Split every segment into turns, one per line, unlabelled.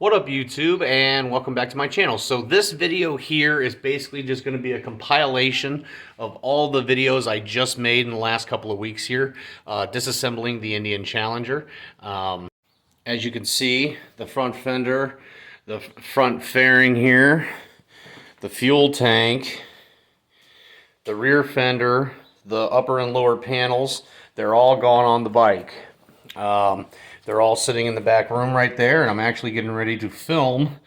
What up YouTube, and welcome back to my channel. So this video here is basically just going to be a compilation of all the videos I just made in the last couple of weeks here, disassembling the Indian Challenger. As you can see, the front fender, the front fairing here, the fuel tank, the rear fender, the upper and lower panels, they're all gone on the bike. They're all sitting in the back room right there, and I'm actually getting ready to film.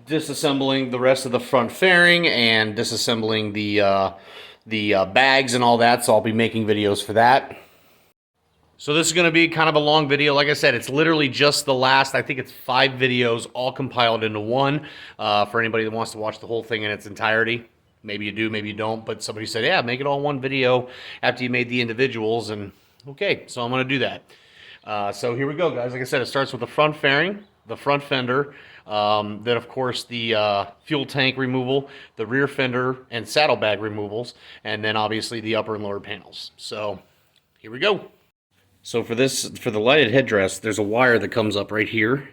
Disassembling the rest of the front fairing and disassembling the bags and all that. So I'll be making videos for that. So this is going to be kind of a long video. Like I said, it's literally just the last, I think it's 5 videos all compiled into one for anybody that wants to watch the whole thing in its entirety. Maybe you do, maybe you don't, but somebody said, yeah, make it all one video after you made the individuals, and okay, so I'm going to do that. So here we go, guys. Like I said, it starts with the front fairing, the front fender, then of course the fuel tank removal, the rear fender and saddlebag removals, and then obviously the upper and lower panels. So here we go. So for the lighted headdress, there's a wire that comes up right here,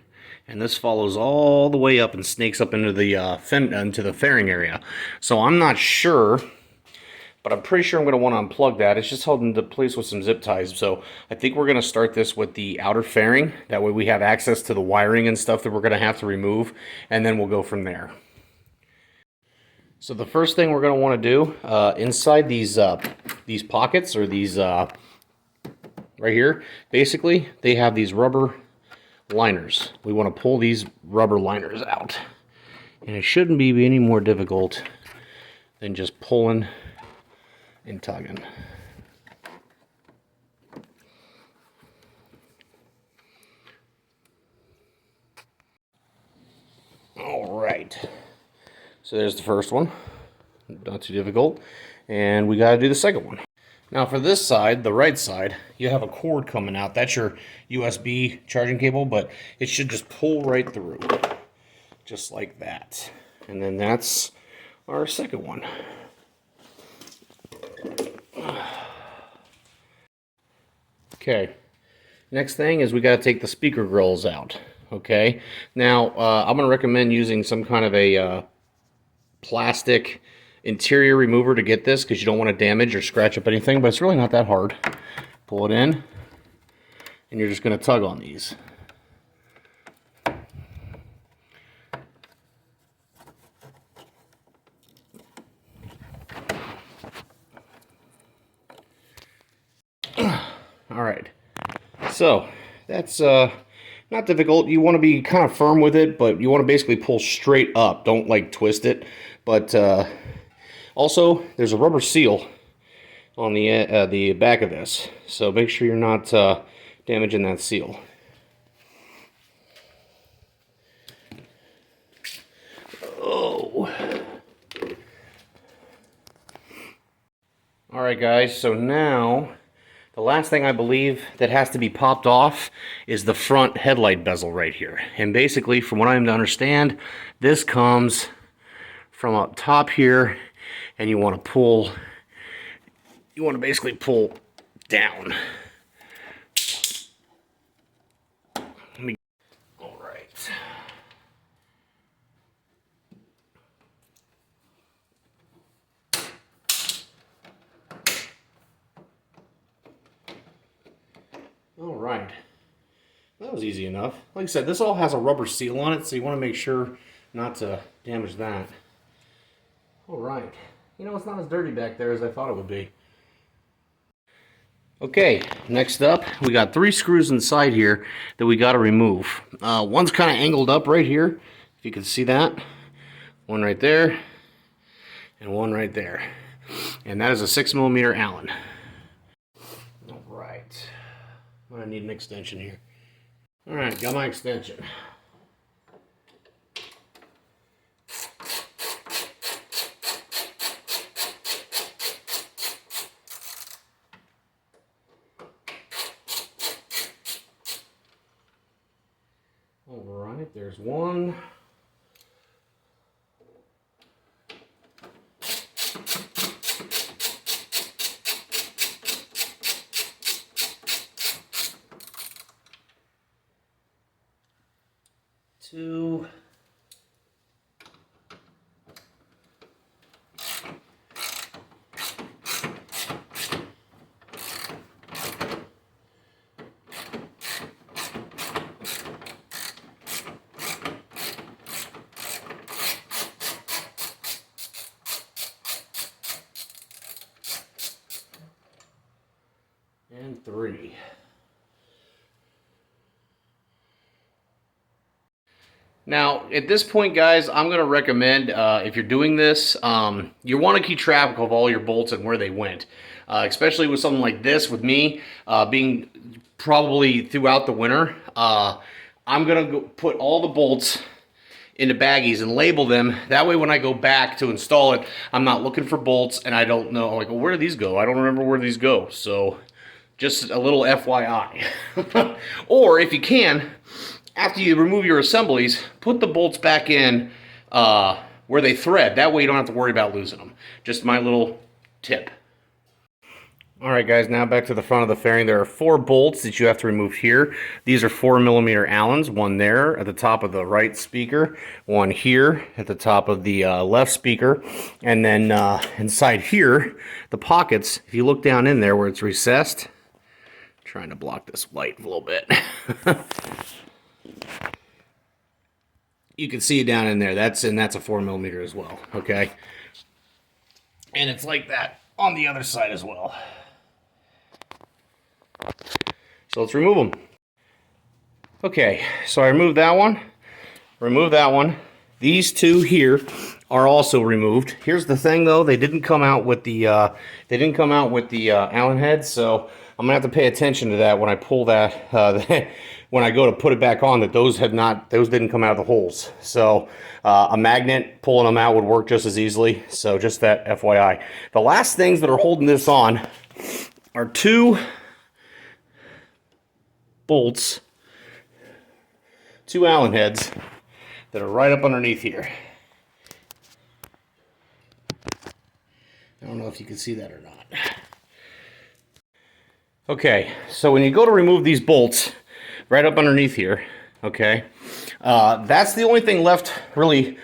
and this follows all the way up and snakes up into the fairing area. So I'm not sure, but I'm pretty sure I'm going to want to unplug that. It's just held into place with some zip ties. So I think we're going to start this with the outer fairing. That way we have access to the wiring and stuff that we're going to have to remove, and then we'll go from there. So the first thing we're going to want to do inside these pockets, or these right here, basically they have these rubber liners. We want to pull these rubber liners out, and it shouldn't be any more difficult than just pulling and tugging. All right, so there's the first one, not too difficult, and we got to do the second one. Now for this side, the right side, you have a cord coming out. That's your USB charging cable, but it should just pull right through, just like that. And then that's our second one. Okay, next thing is we got to take the speaker grills out. Okay, now I'm going to recommend using some kind of a plastic interior remover to get this, because you don't want to damage or scratch up anything, but it's really not that hard. Pull it in, and you're just going to tug on these. All right, so that's not difficult. You want to be kind of firm with it, but you want to basically pull straight up. Don't like twist it. But also, there's a rubber seal on the back of this, so make sure you're not damaging that seal. Oh. All right, guys. So now, the last thing I believe that has to be popped off is the front headlight bezel right here. And basically, from what I'm to understand, this comes from up top here, and you want to basically pull down. All right. All right. That was easy enough. Like I said, this all has a rubber seal on it, so you want to make sure not to damage that. All right. You know, it's not as dirty back there as I thought it would be. Okay, next up, we got 3 screws inside here that we got to remove. One's kind of angled up right here, if you can see that. One right there, and one right there. And that is a 6mm Allen. All right. I'm going to need an extension here. All right, got my extension. All right, there's one. 2. And 3. Now, at this point, guys, I'm going to recommend, if you're doing this, you want to keep track of all your bolts and where they went. Especially with something like this, with me being probably throughout the winter, I'm going to put all the bolts into baggies and label them. That way when I go back to install it, I'm not looking for bolts and I don't know, like, well, where do these go? I don't remember where these go. So just a little FYI. Or if you can, after you remove your assemblies, put the bolts back in where they thread. That way you don't have to worry about losing them. Just my little tip. All right, guys, now back to the front of the fairing. There are 4 bolts that you have to remove here. These are 4mm Allens, one there at the top of the right speaker, one here at the top of the left speaker, and then inside here, the pockets, if you look down in there where it's recessed, I'm trying to block this light a little bit. You can see it down in there. That's a 4mm as well, okay? And it's like that on the other side as well. So let's remove them. Okay, so I removed that one. Remove that one. These 2 here are also removed. Here's the thing, though, they didn't come out with the Allen heads, so I'm gonna have to pay attention to that when I pull that. When I go to put it back on, that those didn't come out of the holes. So a magnet pulling them out would work just as easily. So just that FYI. The last things that are holding this on are 2 bolts, 2 Allen heads that are right up underneath here. I don't know if you can see that or not. Okay, so when you go to remove these bolts, right up underneath here, okay, that's the only thing left, really,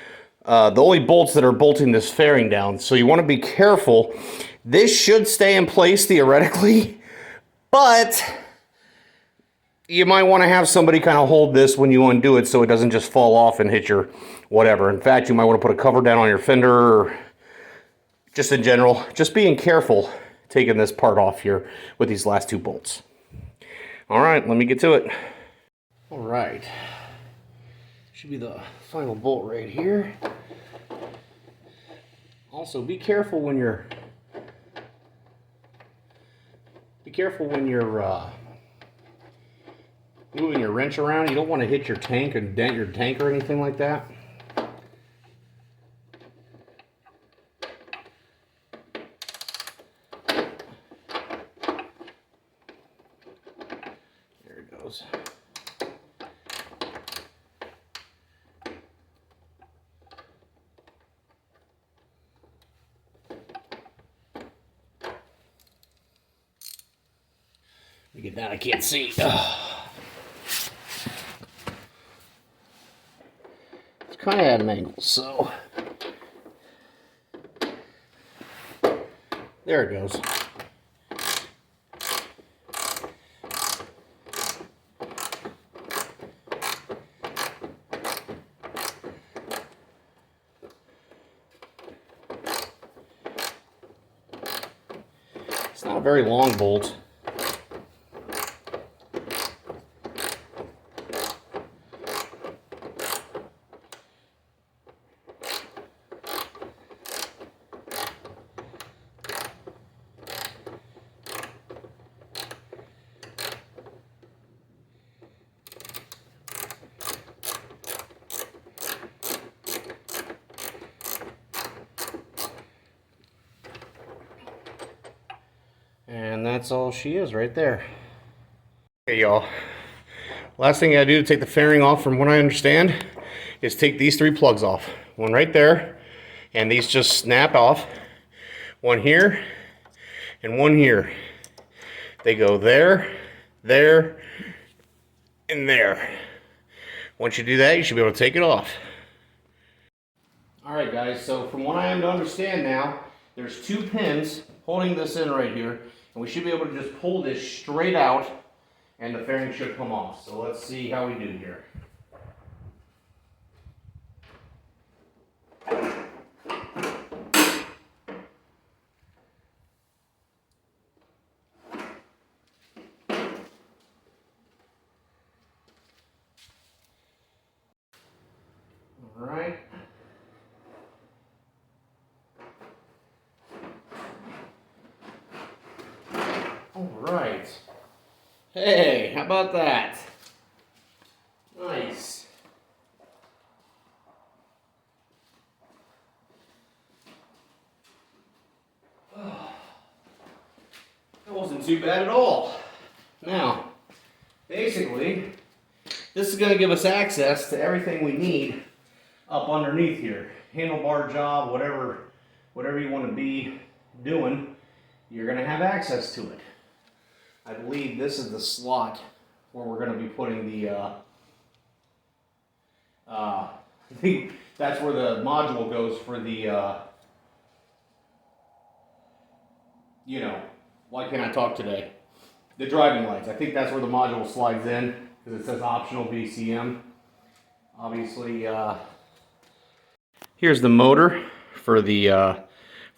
the only bolts that are bolting this fairing down. So you want to be careful. This should stay in place theoretically, but you might want to have somebody kind of hold this when you undo it so it doesn't just fall off and hit your whatever. In fact, you might want to put a cover down on your fender, or just in general, just being careful taking this part off here with these last 2 bolts. All right, let me get to it. All right, should be the final bolt right here. Also, be careful when you're moving your wrench around. You don't want to hit your tank and dent your tank or anything like that. There it goes. Let me get that, I can't see. It's kind of at an angle, so there it goes. It's not a very long bolt. And that's all she is right there. Okay, y'all. Last thing I gotta do to take the fairing off, from what I understand, is take these 3 plugs off. One right there, and these just snap off. One here, and one here. They go there, there, and there. Once you do that, you should be able to take it off. All right, guys, so from what I am to understand now, there's 2 pins holding this in right here, and we should be able to just pull this straight out, and the fairing should come off. So let's see how we do here. All right. All right. Hey, how about that? Nice. That wasn't too bad at all. Now, basically, this is going to give us access to everything we need up underneath here. Handlebar job, whatever you want to be doing, you're going to have access to it. I believe this is the slot where we're going to be putting the, I think that's where the module goes for the, you know, why can't I talk today? The driving lights. I think that's where the module slides in, because it says optional VCM. Obviously, here's the motor for the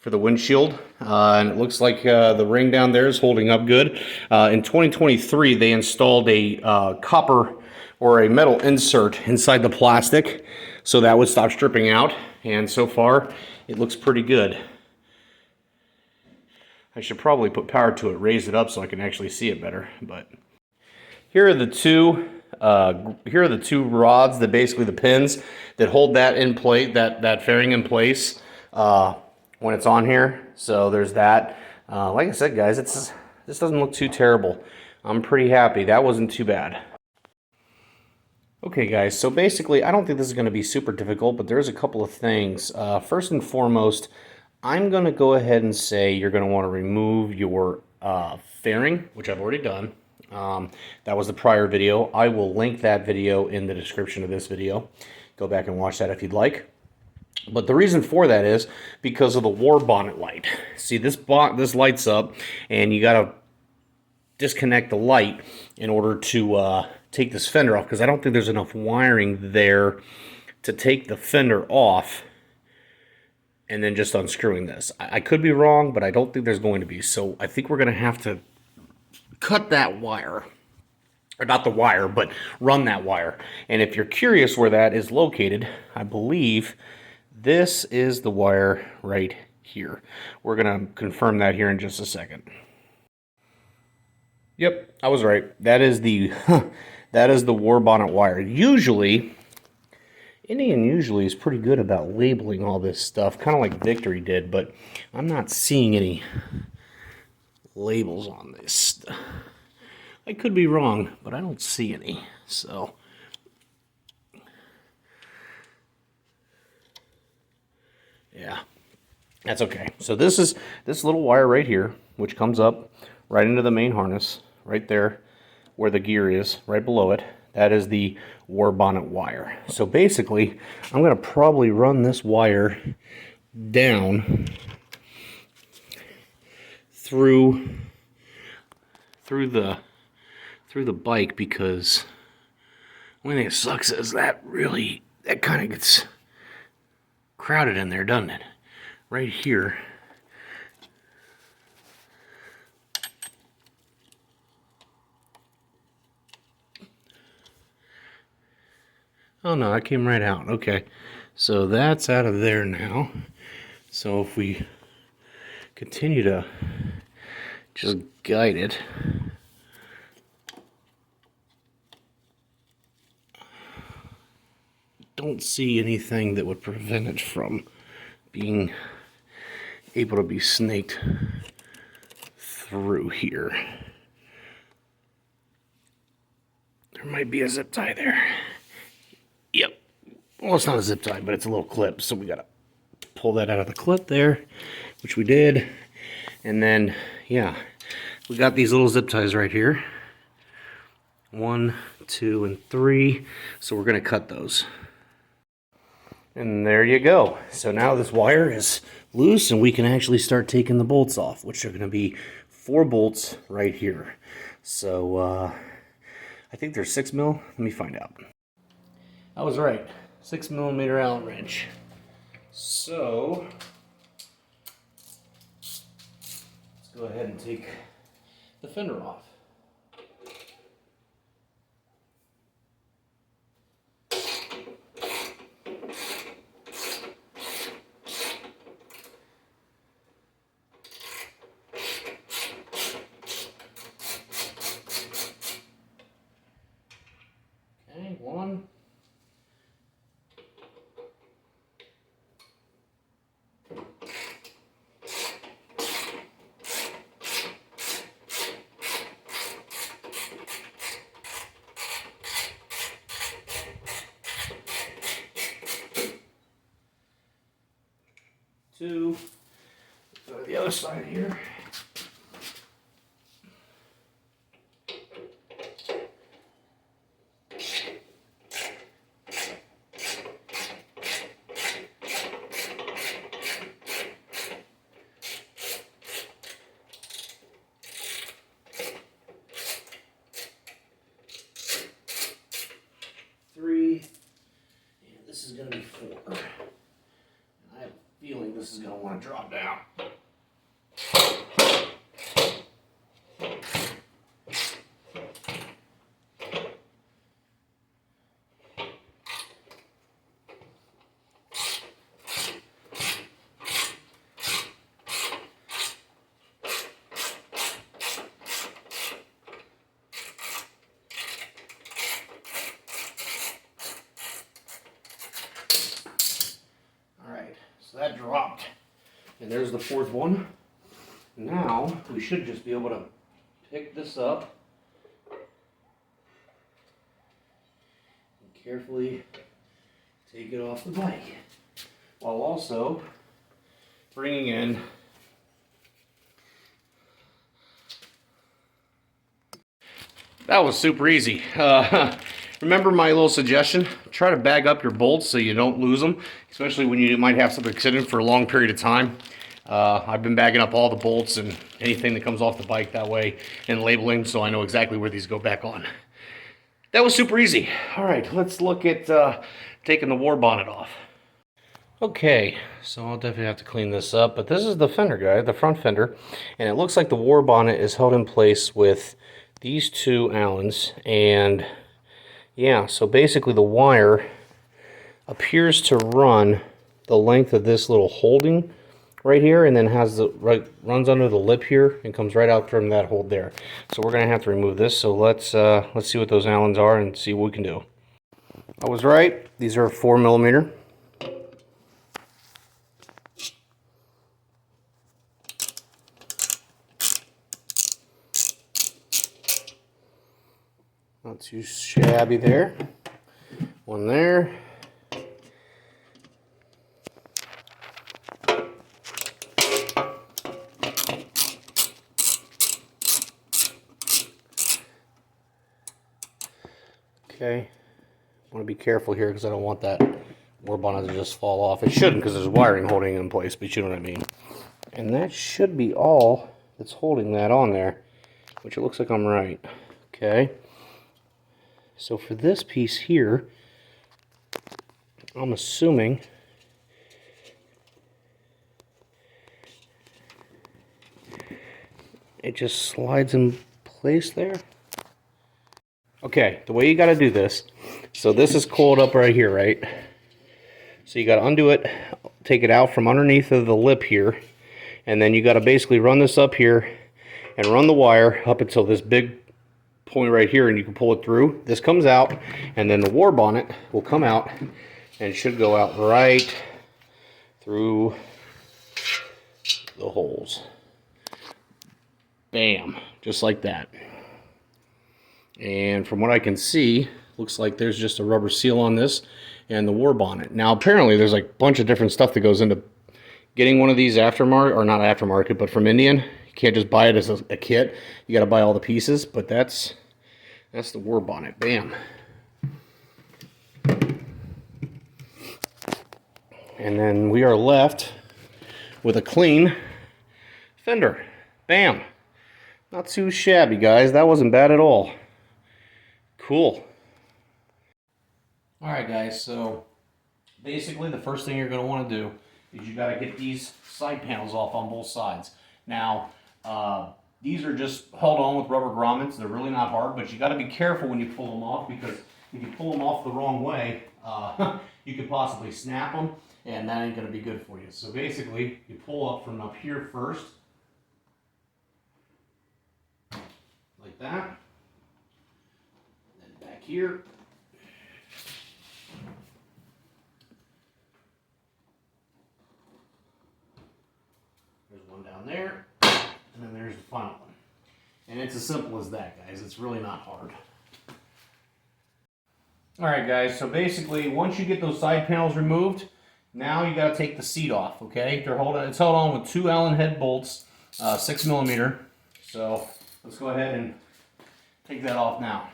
windshield, and it looks like the ring down there is holding up good. In 2023, they installed a copper or a metal insert inside the plastic, so that would stop stripping out, and so far, it looks pretty good. I should probably put power to it, raise it up so I can actually see it better, but here are the two rods, that basically the pins that hold that in place, that fairing in place when it's on here. So there's that. Like I said, guys, this doesn't look too terrible. I'm pretty happy. That wasn't too bad. Okay, guys, so basically, I don't think this is going to be super difficult, but there's a couple of things. First and foremost, I'm going to go ahead and say you're going to want to remove your fairing, which I've already done. That was the prior video. I will link that video in the description of this video. Go back and watch that if you'd like. But the reason for that is because of the war bonnet light. See, this lights up, and you got to disconnect the light in order to take this fender off, because I don't think there's enough wiring there to take the fender off and then just unscrewing this. I could be wrong, but I don't think there's going to be. So I think we're going to have to cut that wire, or not the wire, but run that wire. And if you're curious where that is located, I believe this is the wire right here. We're going to confirm that here in just a second. Yep, I was right. That is the war bonnet wire. Usually, Indian is pretty good about labeling all this stuff, kind of like Victory did, but I'm not seeing any labels on this. I could be wrong, but I don't see any. So yeah, that's okay. So this is this little wire right here, which comes up right into the main harness, right there where the gear is, right below it. That is the war bonnet wire. So basically, I'm going to probably run this wire down through the bike, because the only thing that sucks is that kind of gets crowded in there, doesn't it? Right here. Oh no, that came right out. Okay, so that's out of there now. So if we continue to just guide it, don't see anything that would prevent it from being able to be snaked through here. There might be a zip tie there. Yep. Well, it's not a zip tie, but it's a little clip, so we gotta pull that out of the clip there, which we did. And then, yeah, we got these little zip ties right here. 1, 2, and 3. So we're going to cut those. And there you go. So now this wire is loose and we can actually start taking the bolts off, which are going to be 4 bolts right here. So I think they're 6 mil. Let me find out. I was right. 6 millimeter Allen wrench. So let's go ahead and take the fender off. Okay, 1. 2. Go to the other side here. 3, and this is going to be 4. And I have a feeling this is going to want to drop down. So that dropped. And there's the 4th one. Now we should just be able to pick this up and carefully take it off the bike, while also bringing in that was super easy. Remember my little suggestion? Try to bag up your bolts so you don't lose them, especially when you might have something sitting for a long period of time. I've been bagging up all the bolts and anything that comes off the bike that way and labeling, so I know exactly where these go back on. That was super easy. All right, let's look at taking the war bonnet off. Okay, so I'll definitely have to clean this up, but this is the fender guide, the front fender, and it looks like the war bonnet is held in place with these 2 Allens, and yeah, so basically the wire appears to run the length of this little holding right here, and then has the runs under the lip here and comes right out from that hold there. So we're gonna have to remove this. So let's see what those Allens are and see what we can do. I was right. These are 4 millimeter. Not too shabby there. 1 there. Okay. I want to be careful here because I don't want that war bonnet to just fall off. It shouldn't because there's wiring holding it in place, but you know what I mean. And that should be all that's holding that on there, which it looks like I'm right. Okay. So for this piece here, I'm assuming it just slides in place there. Okay, the way you got to do this, so this is coiled up right here, right? So you got to undo it, take it out from underneath of the lip here, and then you got to basically run this up here and run the wire up until this big point right here, and you can pull it through. This comes out, and then the war bonnet will come out and should go out right through the holes. Bam, just like that. And from what I can see, looks like there's just a rubber seal on this and the war bonnet. Now apparently there's like a bunch of different stuff that goes into getting one of these aftermarket, or not aftermarket, but from Indian. You can't just buy it as a kit. You got to buy all the pieces, but that's That's the war bonnet. Bam. And then we are left with a clean fender. Bam. Not too shabby, guys. That wasn't bad at all. Cool. Alright, guys, so basically the first thing you're going to want to do is you got to get these side panels off on both sides. Now, these are just held on with rubber grommets. They're really not hard, but you got to be careful when you pull them off, because if you pull them off the wrong way, you could possibly snap them, and that ain't going to be good for you. So basically, you pull up from up here first, like that, and then back here. There's one down there, and then there's the final one. And it's as simple as that, guys. It's really not hard. Alright, guys, so basically, once you get those side panels removed, now you got to take the seat off, okay? It's held on with 2 Allen head bolts, 6mm. So let's go ahead and take that off now.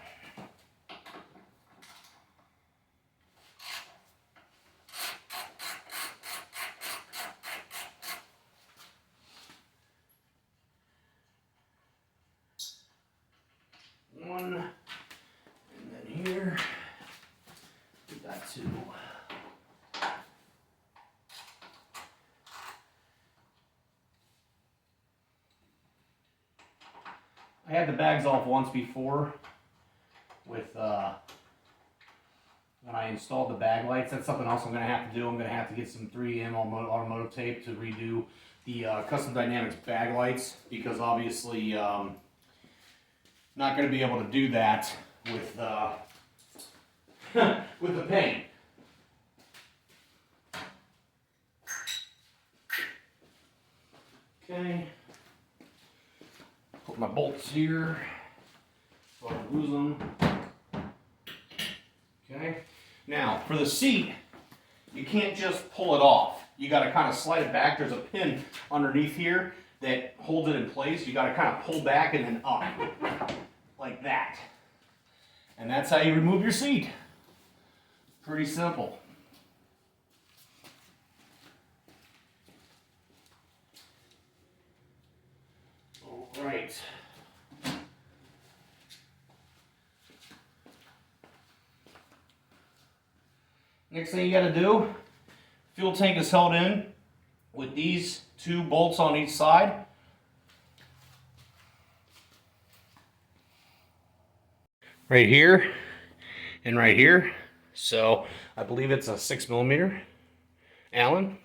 One, and then here, get that 2. I had the bags off once before with when I installed the bag lights. That's something else I'm going to have to do. I'm going to have to get some 3M automotive tape to redo the Custom Dynamics bag lights, because obviously not going to be able to do that with with the paint. Okay. Put my bolts here so I don't lose them. Okay. Now, for the seat, you can't just pull it off. You got to kind of slide it back. There's a pin underneath here that holds it in place. You got to kind of pull back and then up, like that. And that's how you remove your seat. Pretty simple. All right. Next thing you got to do, fuel tank is held in with these 2 bolts on each side. Right here and right here. So I believe it's a 6mm Allen.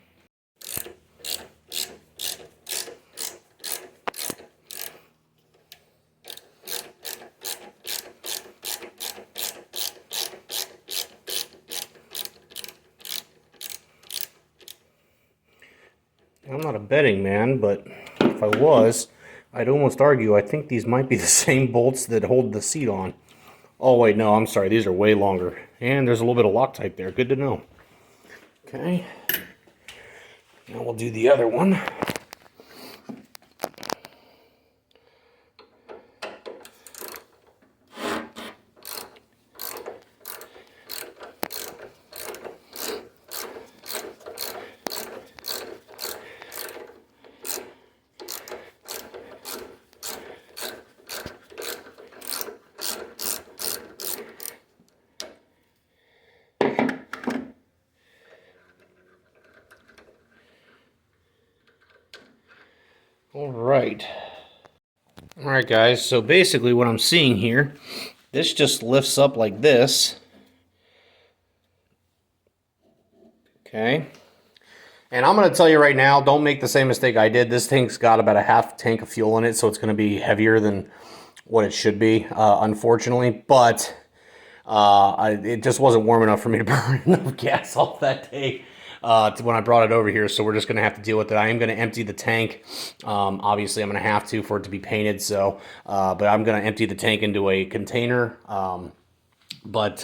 I'm not a betting man, but if I was, I'd almost argue I think these might be the same bolts that hold the seat on. Oh wait, no, I'm sorry, these are way longer. And there's a little bit of Loctite there, good to know. Okay, now we'll do the other one. Alright guys, so basically what I'm seeing here, this just lifts up like this. Okay. And I'm going to tell you right now, don't make the same mistake I did. This thing's got about a half tank of fuel in it, so it's going to be heavier than what it should be, unfortunately. But it just wasn't warm enough for me to burn enough gas off that day. When I brought it over here, so we're just going to have to deal with it. I am going to empty the tank. Obviously, I'm going to have to for it to be painted. So, but I'm going to empty the tank into a container. But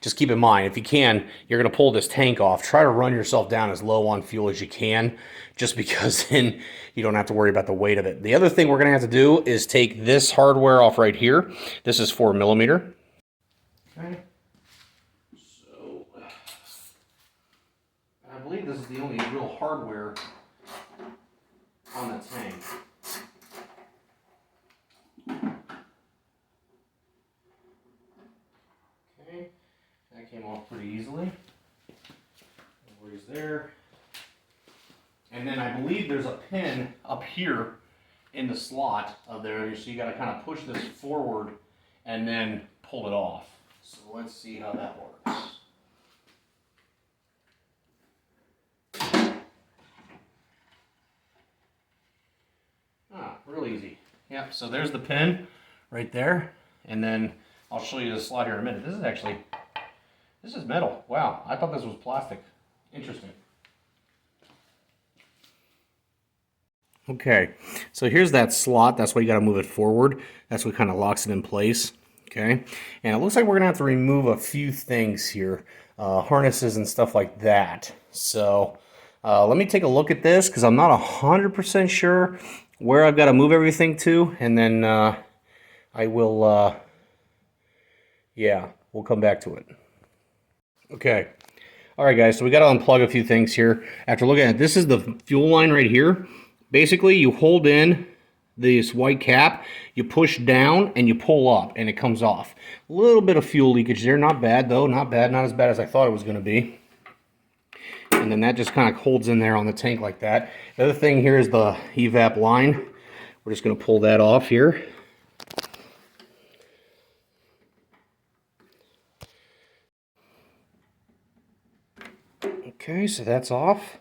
just keep in mind, if you can, you're going to pull this tank off. Try to run yourself down as low on fuel as you can, just because then you don't have to worry about the weight of it. The other thing we're going to have to do is take this hardware off right here. This is 4mm. Okay. So, I believe this is the only real hardware on the tank. Okay, that came off pretty easily. No worries there. And then I believe there's a pin up here in the slot of there, so you got to kind of push this forward and then pull it off. So let's see how that works. Real easy. Yep, so there's the pin right there, and then I'll show you the slot here in a minute. This is metal. Wow, I thought this was plastic. Interesting. Okay, so here's that slot. That's why you got to move it forward. That's what kind of locks it in place. Okay, and it looks like we're gonna have to remove a few things here, harnesses and stuff like that. So let me take a look at this, because I'm not 100% sure where I've got to move everything to, and then I will, yeah, we'll come back to it. Okay, all right, guys, so we got to unplug a few things here. After looking at it, this is the fuel line right here. Basically, you hold in this white cap, you push down, and you pull up, and it comes off. A little bit of fuel leakage there, not bad though, not bad, not as bad as I thought it was going to be. And then that just kind of holds in there on the tank like that. The other thing here is the evap line. We're just going to pull that off here. Okay, so that's off.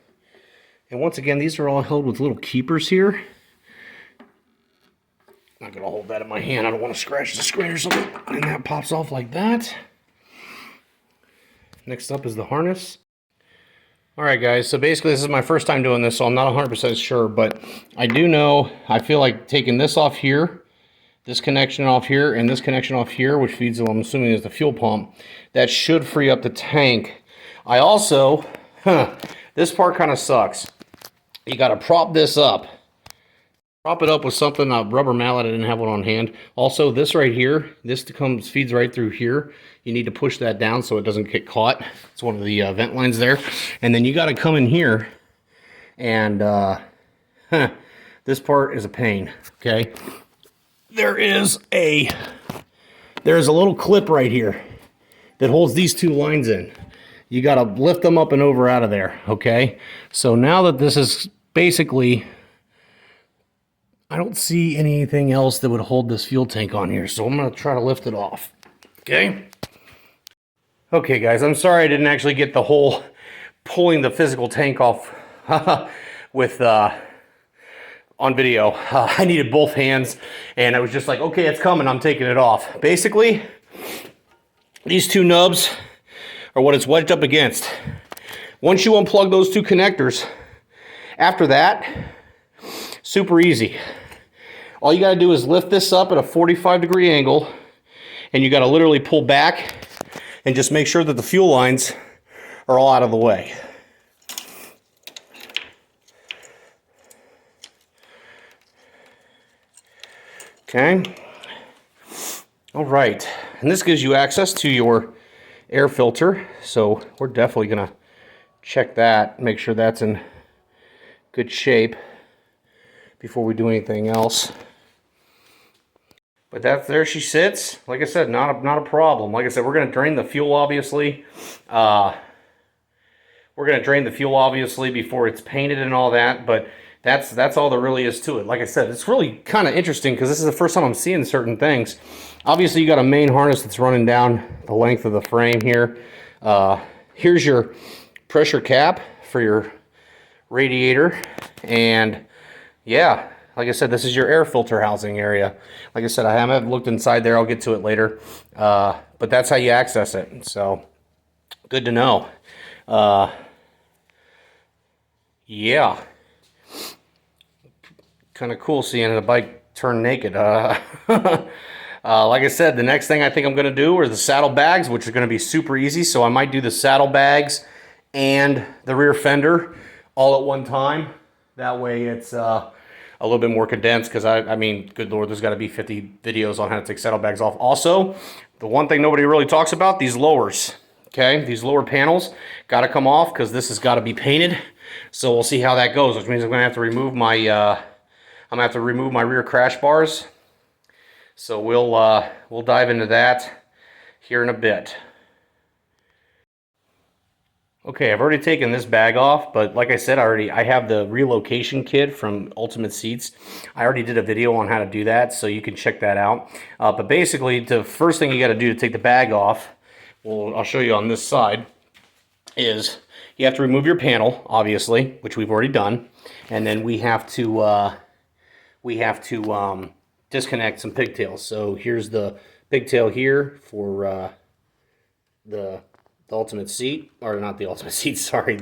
And once again, these are all held with little keepers here. I'm not going to hold that in my hand. I don't want to scratch the screen or something. And that pops off like that. Next up is the harness. Alright guys, so basically this is my first time doing this, so I'm not 100% sure, but I do know, I feel like taking this off here, this connection off here, and this connection off here, which feeds, I'm assuming, is the fuel pump, that should free up the tank. I also, this part kind of sucks. You got to prop this up. Prop it up with something, a rubber mallet. I didn't have one on hand. Also, this right here, this feeds right through here. You need to push that down so it doesn't get caught. It's one of the vent lines there. And then you got to come in here, and this part is a pain. Okay, there's a little clip right here that holds these two lines in. You got to lift them up and over out of there. Okay, so now that this is basically, I don't see anything else that would hold this fuel tank on here, so I'm going to try to lift it off. Okay? Okay, guys, I'm sorry I didn't actually get the whole pulling the physical tank off with on video. I needed both hands, and I was just like, okay, it's coming, I'm taking it off. Basically, these two nubs are what it's wedged up against. Once you unplug those two connectors, after that, super easy. All you got to do is lift this up at a 45-degree angle, and you got to literally pull back and just make sure that the fuel lines are all out of the way. Okay. All right. And this gives you access to your air filter, so we're definitely going to check that, make sure that's in good shape before we do anything else. But there she sits. Like I said, not a problem. Like I said, we're going to drain the fuel, obviously. We're going to drain the fuel, obviously, before it's painted and all that. But that's all there really is to it. Like I said, it's really kind of interesting because this is the first time I'm seeing certain things. Obviously, you got a main harness that's running down the length of the frame here. Here's your pressure cap for your radiator. And yeah, like I said, this is your air filter housing area. Like I said, I haven't looked inside there. I'll get to it later. But that's how you access it. So, good to know. Yeah. Kind of cool seeing a bike turn naked. Like I said, the next thing I think I'm going to do are the saddlebags, which is going to be super easy. So I might do the saddlebags and the rear fender all at one time. That way it's a little bit more condensed, because I mean, good Lord, there's got to be 50 videos on how to take saddlebags off. Also, the one thing nobody really talks about, these lowers. Okay, these lower panels got to come off, because this has got to be painted. So we'll see how that goes, which means I'm going to have to remove my rear crash bars. So we'll dive into that here in a bit. Okay, I've already taken this bag off, but like I said, I have the relocation kit from Ultimate Seats. I already did a video on how to do that, so you can check that out. But basically, the first thing you got to do to take the bag off, well, I'll show you on this side, is you have to remove your panel, obviously, which we've already done, and then we have to disconnect some pigtails. So here's the pigtail here for the Ultimate Seat, or not the Ultimate Seat, sorry,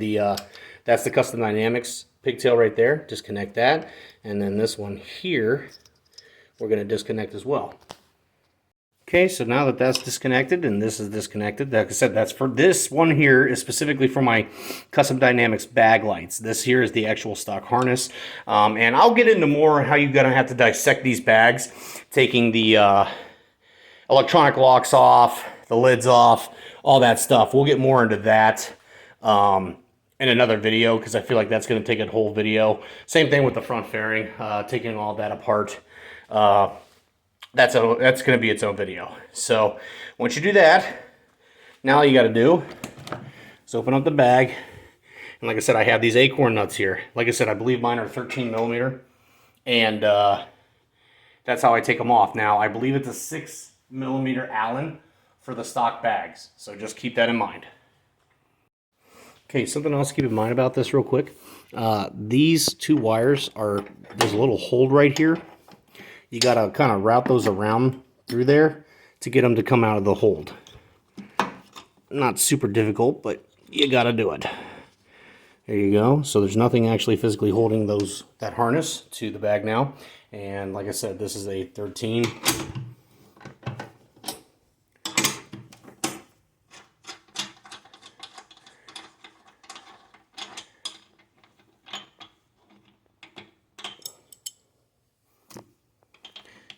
that's the Custom Dynamics pigtail right there. Disconnect that, and then this one here we're going to disconnect as well. Okay, so now that that's disconnected and this is disconnected, like I said, that's for this one here is specifically for my Custom Dynamics bag lights. This here is the actual stock harness, and I'll get into more how you're going to have to dissect these bags, taking the electronic locks off, the lids off, all that stuff. We'll get more into that in another video, because I feel like that's going to take a whole video. Same thing with the front fairing, taking all that apart. That's going to be its own video. So once you do that, now all you got to do is open up the bag. And like I said, I have these acorn nuts here. Like I said, I believe mine are 13 millimeter. And that's how I take them off. Now, I believe it's a 6 millimeter Allen for the stock bags. So just keep that in mind. Okay, something else to keep in mind about this real quick. These two wires there's a little hold right here. You got to kind of route those around through there to get them to come out of the hold. Not super difficult, but you got to do it. There you go. So there's nothing actually physically holding that harness to the bag now. And like I said, this is a 13.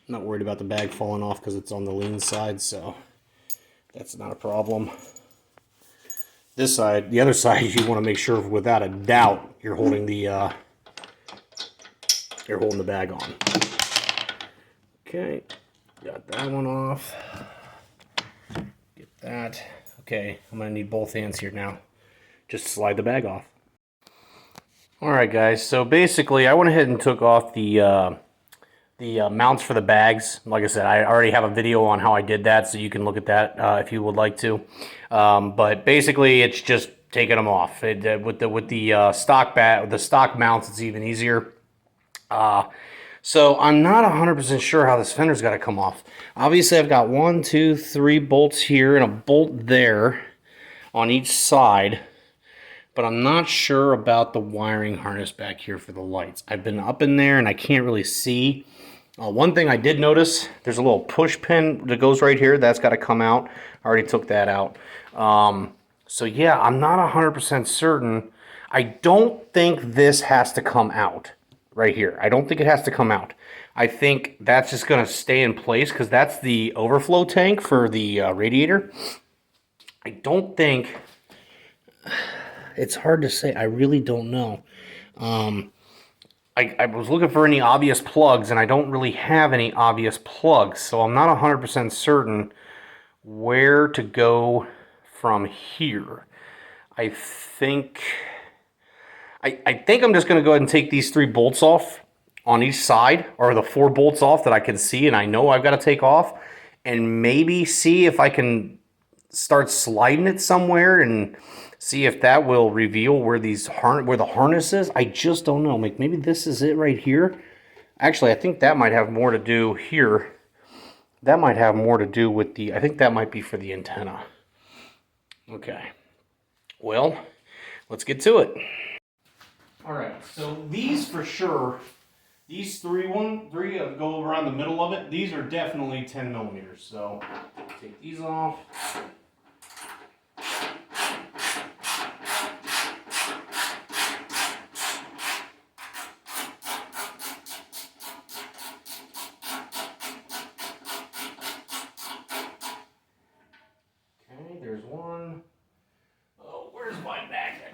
I'm not worried about the bag falling off because it's on the lean side, so that's not a problem. This side, the other side, you want to make sure without a doubt you're holding the bag on. Okay, got that one off. Get that. Okay, I'm gonna need both hands here now. Just slide the bag off. All right, guys. So basically, I went ahead and took off the mounts for the bags. Like I said, I already have a video on how I did that, so you can look at that if you would like to. But basically, it's just taking them off. With the stock mounts, it's even easier. So I'm not 100% sure how this fender's got to come off. Obviously, I've got 1, 2, 3 bolts here and a bolt there on each side. But I'm not sure about the wiring harness back here for the lights. I've been up in there and I can't really see. One thing I did notice, there's a little push pin that goes right here. That's got to come out. I already took that out. So yeah, I'm not 100% certain. I don't think this has to come out right here. I don't think it has to come out. I think that's just going to stay in place because that's the overflow tank for the radiator. I don't think... It's hard to say. I really don't know. I was looking for any obvious plugs, and I don't really have any obvious plugs, so I'm not 100% certain where to go from here. I think I'm just going to go ahead and take these 3 bolts off on each side, or the 4 bolts off that I can see and I know I've got to take off, and maybe see if I can start sliding it somewhere and see if that will reveal where the harness is. I just don't know. Maybe this is it right here. Actually, I think that might have more to do here. That might have more to do with I think that might be for the antenna. Okay. Well, let's get to it. All right. So these for sure These three that go around the middle of it, these are definitely 10 millimeters. So take these off. Okay, there's one. Oh, where's my magnet?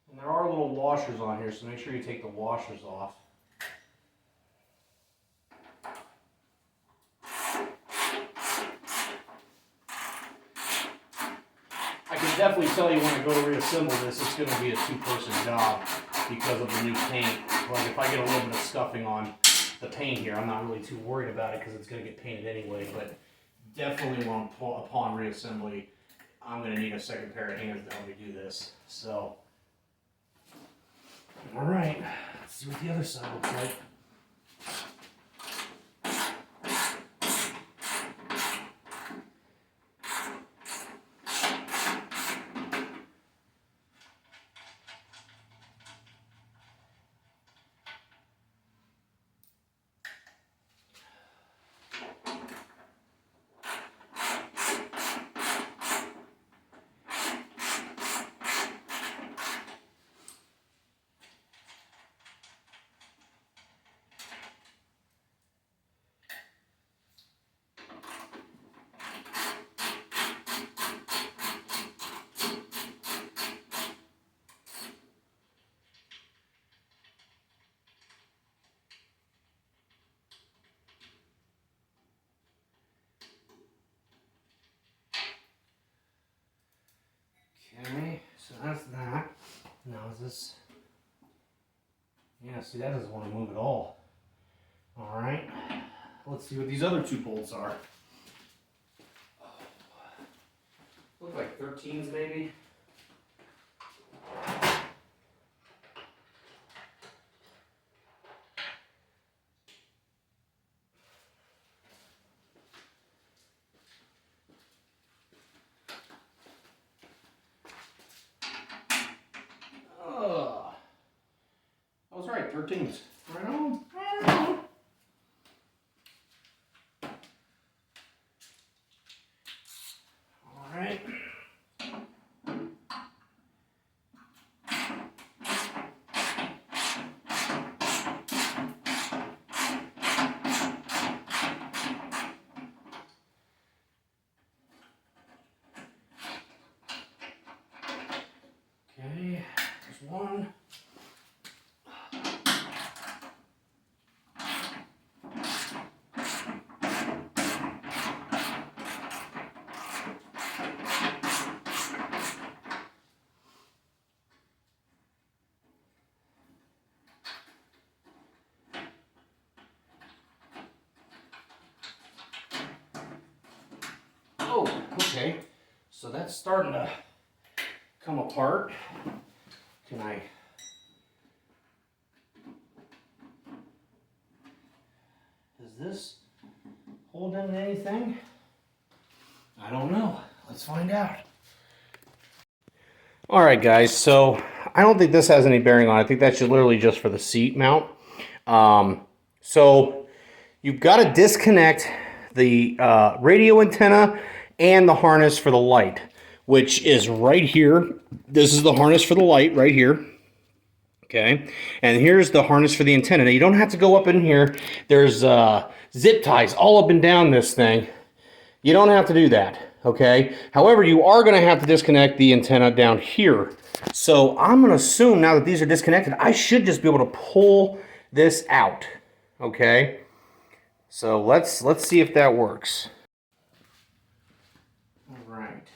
And there are little washers on here, so make sure you take the washers off. I can definitely tell you when I go to reassemble this, it's going to be a two-person job because of the new paint. Like if I get a little bit of scuffing on the paint here, I'm not really too worried about it because it's going to get painted anyway, but definitely upon reassembly, I'm going to need a second pair of hands to help me do this. So, all right, let's see what the other side looks like. Okay, so that's that. Now is this... Yeah, see, that doesn't want to move at all. All right, let's see what these other two bolts are. Look like 13s maybe. I was right, 13s. Right on. Right on. All right. Okay, there's one. Oh, okay. So that's starting to come apart. Can I... Does this hold into anything? I don't know. Let's find out. All right, guys. So I don't think this has any bearing on it. I think that's literally just for the seat mount. So you've got to disconnect the radio antenna and the harness for the light, which is right here. This is the harness for the light right here. Okay, and here's the harness for the antenna. Now you don't have to go up in here. There's zip ties all up and down this thing. You don't have to do that, okay? However, you are going to have to disconnect the antenna down here. So I'm going to assume now that these are disconnected, I should just be able to pull this out, okay? So let's see if that works. All right.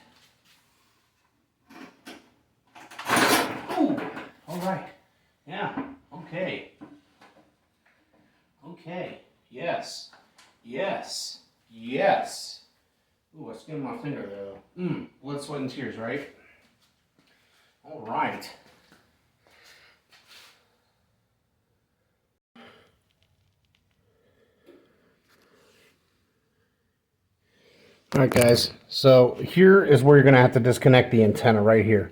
Oh, all right. Yeah, okay. Okay, yes, yes, yes. Ooh, I skinned my finger though. Blood, sweat, and tears, right? All right. All right, guys. So here is where you're going to have to disconnect the antenna right here.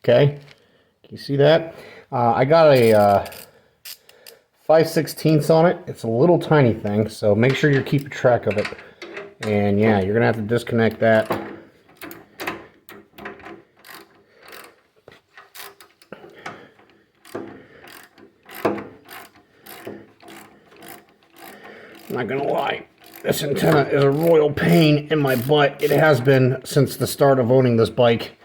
Okay? Can you see that? I got a 5/16 on it. It's a little tiny thing, so make sure you're keeping track of it. And yeah, you're going to have to disconnect that. I'm not going to lie. This antenna is a royal pain in my butt. It has been since the start of owning this bike.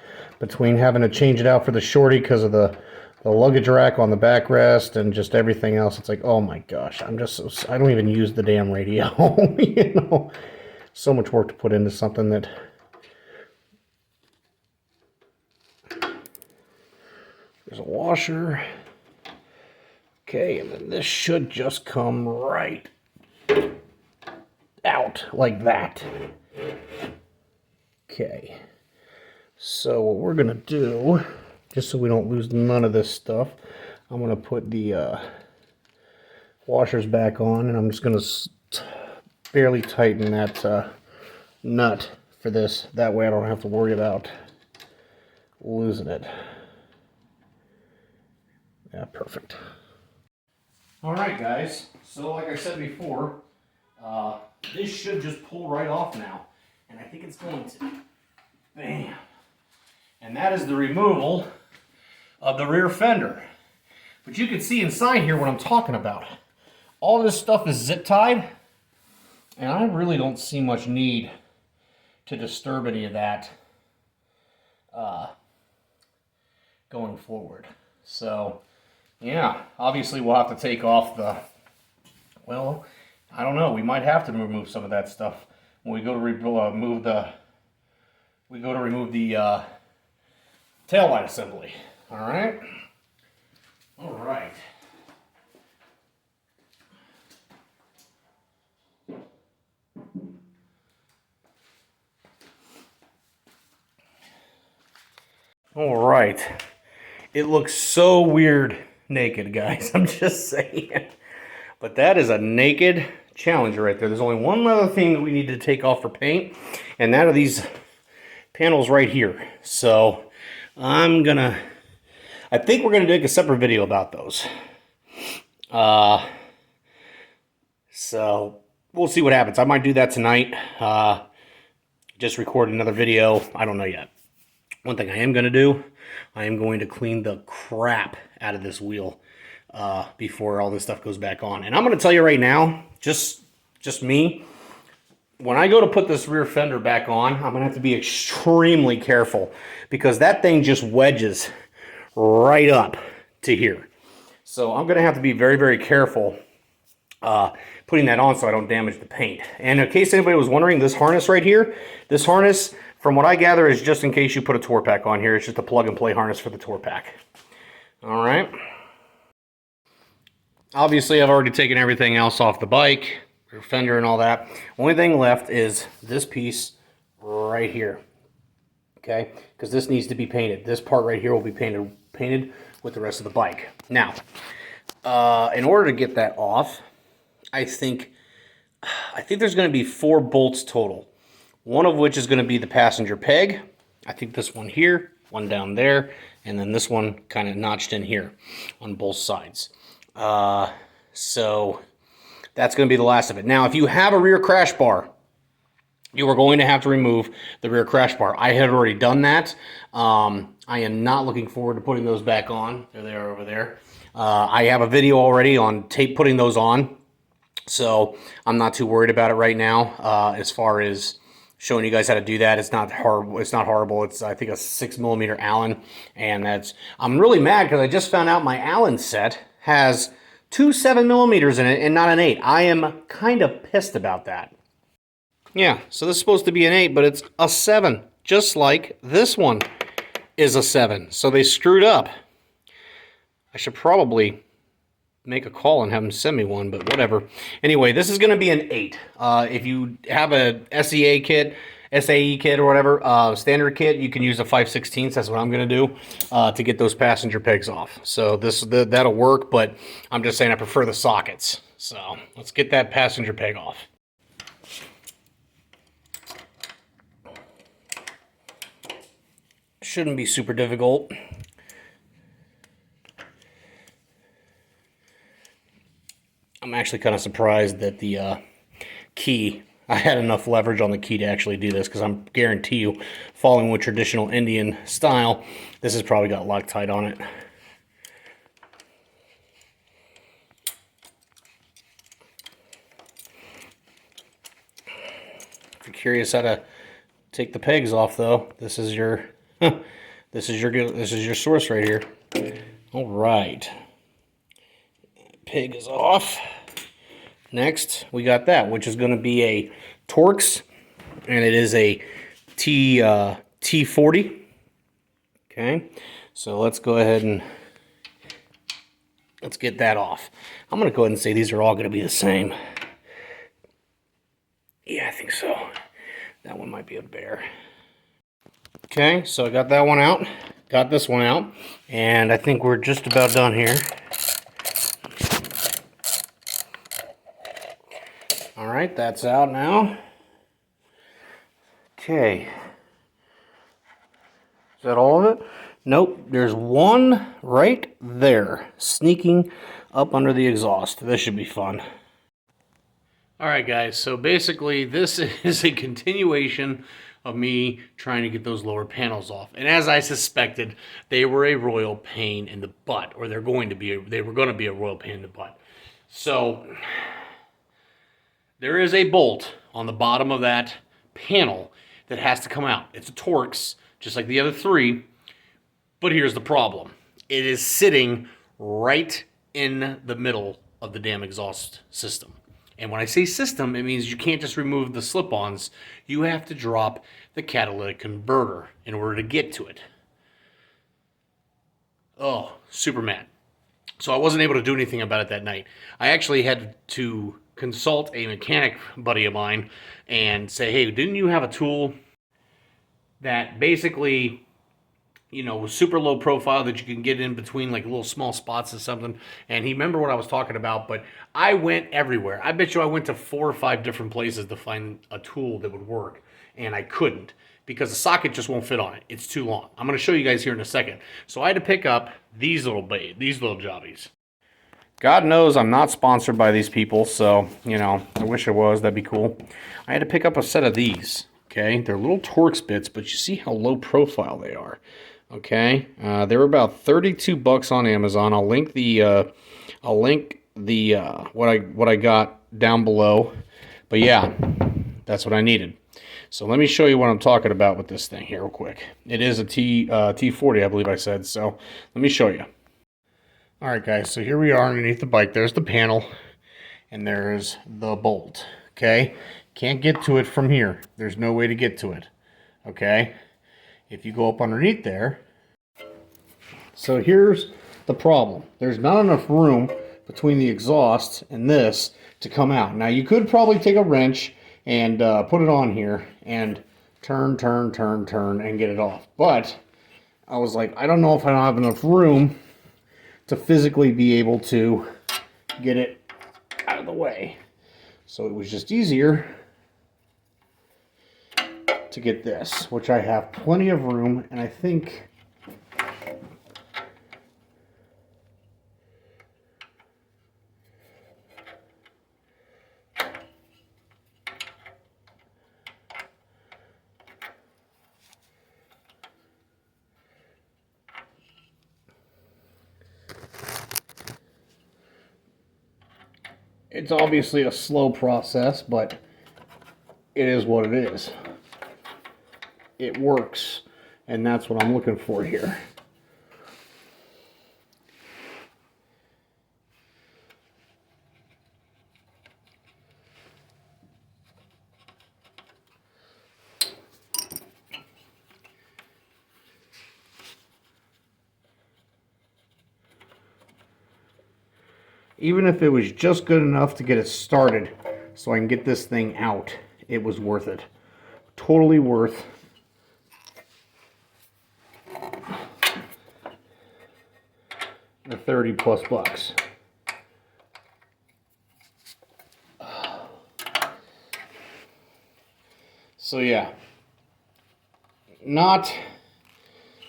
Between having to change it out for the shorty because of the luggage rack on the backrest and just everything else, it's like, oh my gosh, I'm just so, I don't even use the damn radio. You know, so much work to put into something that. There's a washer. Okay, and then this should just come right out like that. Okay, so what we're gonna do, just so we don't lose none of this stuff, I'm gonna put the washers back on, and I'm just gonna barely tighten that nut for this. That way I don't have to worry about losing it. Yeah, perfect. All right, guys. So like I said before, this should just pull right off now, and I think it's going to. Bam. And that is the removal of the rear fender. But you can see inside here what I'm talking about. All this stuff is zip tied, and I really don't see much need to disturb any of that going forward. So yeah, obviously we'll have to take off the, well, I don't know, we might have to remove some of that stuff when we go to remove the taillight assembly. All right. All right. It looks so weird naked, guys. I'm just saying. But that is a naked Challenger right there. There's only one other thing that we need to take off for paint, and that are these panels right here. So I think we're gonna make a separate video about those. So we'll see what happens. I might do that tonight. Just record another video. I don't know yet. One thing I am gonna do, I am going to clean the crap out of this wheel before all this stuff goes back on. And I'm going to tell you right now, just me, when I go to put this rear fender back on, I'm going to have to be extremely careful because that thing just wedges right up to here. So I'm going to have to be very, very careful putting that on so I don't damage the paint. And in case anybody was wondering, this harness right here, this harness, from what I gather, is just in case you put a tour pack on here. It's just a plug and play harness for the tour pack. All right. Obviously, I've already taken everything else off the bike, rear fender and all that. Only thing left is this piece right here. Okay, because this needs to be painted. This part right here will be painted with the rest of the bike. Now, in order to get that off, I think there's going to be 4 bolts total. One of which is going to be the passenger peg. I think this one here, one down there, and then this one kind of notched in here on both sides. So that's going to be the last of it. Now, if you have a rear crash bar, you are going to have to remove the rear crash bar. I had already done that. I am not looking forward to putting those back on. There they are over there. I have a video already on putting those on, so I'm not too worried about it right now. As far as showing you guys how to do that, it's not hard. It's not horrible. It's, I think, a 6mm Allen, and I'm really mad because I just found out my Allen set has 2 7mm in it and not an 8. I am kind of pissed about that. Yeah, so this is supposed to be an 8, but it's a 7, just like this one is a 7. So they screwed up. I should probably make a call and have them send me one, but whatever. Anyway, this is going to be an 8. If you have a SEA kit, SAE kit or whatever, standard kit, you can use a 5/16. That's what I'm going to do to get those passenger pegs off. So that'll work, but I'm just saying I prefer the sockets. So let's get that passenger peg off. Shouldn't be super difficult. I'm actually kind of surprised that the key, I had enough leverage on the key to actually do this, because I'm guarantee you, following with traditional Indian style, this has probably got Loctite on it. If you're curious how to take the pegs off, though, this is your this is your source right here. All right, peg is off. Next, we got that, which is going to be a Torx, and it is a T40. Okay, so let's go ahead and let's get that off. I'm going to go ahead and say these are all going to be the same. Yeah, I think so. That one might be a bear. Okay, so I got that one out, got this one out, and I think we're just about done here. All right, that's out now. Okay. Is that all of it? Nope, there's one right there, sneaking up under the exhaust. This should be fun. All right, guys, so basically this is a continuation of me trying to get those lower panels off. And as I suspected, they were a royal pain in the butt, or they were going to be a royal pain in the butt. So there is a bolt on the bottom of that panel that has to come out. It's a Torx, just like the other three, but here's the problem. It is sitting right in the middle of the damn exhaust system. And when I say system, it means you can't just remove the slip-ons. You have to drop the catalytic converter in order to get to it. Oh, super mad. So I wasn't able to do anything about it that night. I actually had to consult a mechanic buddy of mine and say, hey, didn't you have a tool that basically, you know, super low profile that you can get in between like little small spots or something? And he remembered what I was talking about, but I went everywhere. I bet you I went to 4 or 5 different places to find a tool that would work, and I couldn't because the socket just won't fit on it. It's too long. I'm going to show you guys here in a second. So I had to pick up these little jobbies. God knows I'm not sponsored by these people, so, you know, I wish I was. That'd be cool. I had to pick up a set of these, okay? They're little Torx bits, but you see how low profile they are. Okay, they were about 32 bucks on Amazon. I'll link the what I got down below. But yeah, that's what I needed. So let me show you what I'm talking about with this thing here real quick. It is a T40, I believe I said. So let me show you. All right, guys. So here we are underneath the bike. There's the panel, and there's the bolt. Okay, can't get to it from here. There's no way to get to it. Okay. If you go up underneath there, so here's the problem. There's not enough room between the exhaust and this to come out. Now you could probably take a wrench and put it on here and turn and get it off. But I was like, I don't know if I don't have enough room to physically be able to get it out of the way. So it was just easier to get this, which I have plenty of room, and I think it's obviously a slow process, but it is what it is. It works, and that's what I'm looking for here. Even if it was just good enough to get it started so I can get this thing out, it was worth it. totally worth the 30 plus bucks. So yeah, not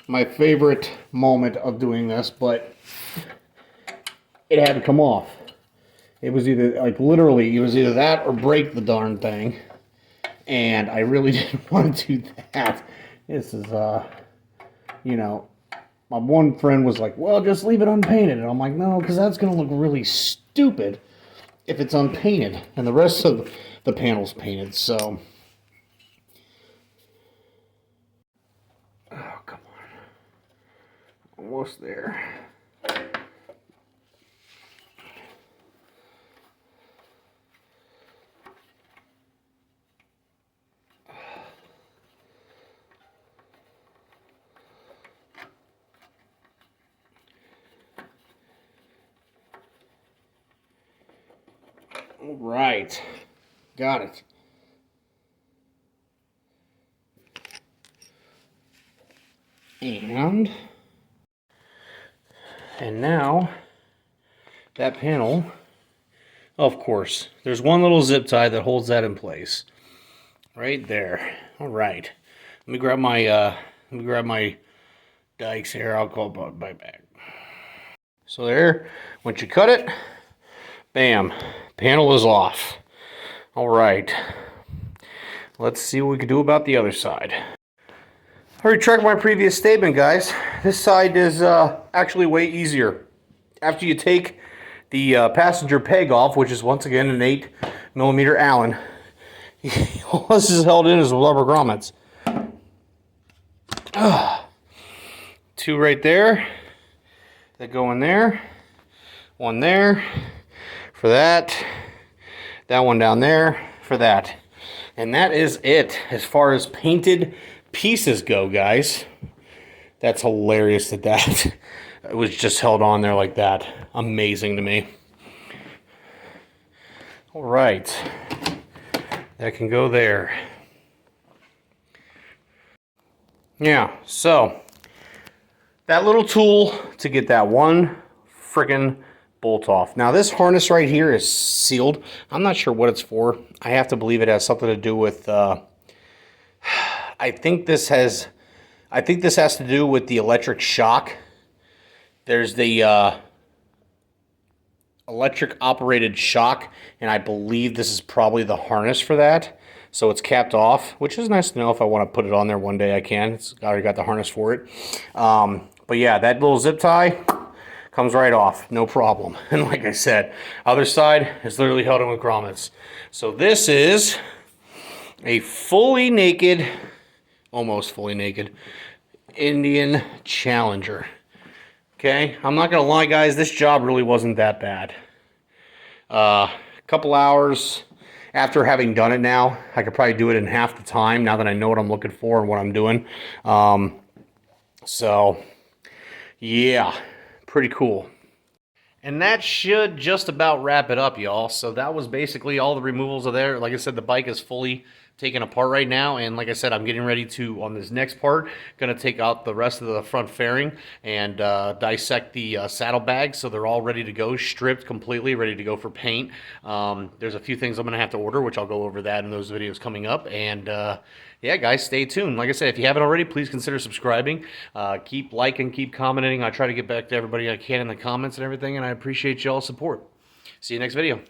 my favorite moment of doing this, but it had to come off. It was either, like, literally, it was either that or break the darn thing. And I really didn't want to do that. This is, you know, my one friend was like, well, just leave it unpainted. And I'm like, no, because that's going to look really stupid if it's unpainted. And the rest of the panel's painted, so. Oh, come on. Almost there. All right, got it. And now that panel, of course, there's one little zip tie that holds that in place, right there. All right, let me grab my dikes here. I'll go about my bag. So there, once you cut it, bam, panel is off. All right, let's see what we can do about the other side. I retract my previous statement, guys. This side is actually way easier. After you take the passenger peg off, which is once again an 8mm Allen, all this is held in is rubber grommets. Two right there that go in there. One there for that. That one down there for that. And that is it as far as painted pieces go, guys. That's hilarious that it was just held on there like that. Amazing to me. All right, that can go there. Yeah, so that little tool to get that one frickin' bolt off. Now this harness right here is sealed. I'm not sure what it's for. I have to believe it has something to do with I think this has to do with the electric shock. There's the electric operated shock, and I believe this is probably the harness for that. So it's capped off, which is nice to know. If I want to put it on there one day, I can. It's already got the harness for it. But yeah, that little zip tie comes right off, no problem. And like I said, other side is literally held in with grommets. So this is a fully naked, almost fully naked, Indian Challenger. Okay, I'm not gonna lie, guys, this job really wasn't that bad. A couple hours after having done it now, I could probably do it in half the time now that I know what I'm looking for and what I'm doing. So yeah, pretty cool. And that should just about wrap it up, y'all. So that was basically all the removals of there. Like I said, the bike is fully taken apart right now, and like I said, I'm getting ready to, on this next part, going to take out the rest of the front fairing and dissect the saddlebag, so they're all ready to go, stripped completely, ready to go for paint. There's a few things I'm going to have to order, which I'll go over that in those videos coming up, and yeah, guys, stay tuned. Like I said, if you haven't already, please consider subscribing. Keep liking, keep commenting. I try to get back to everybody I can in the comments and everything, and I appreciate y'all's support. See you next video.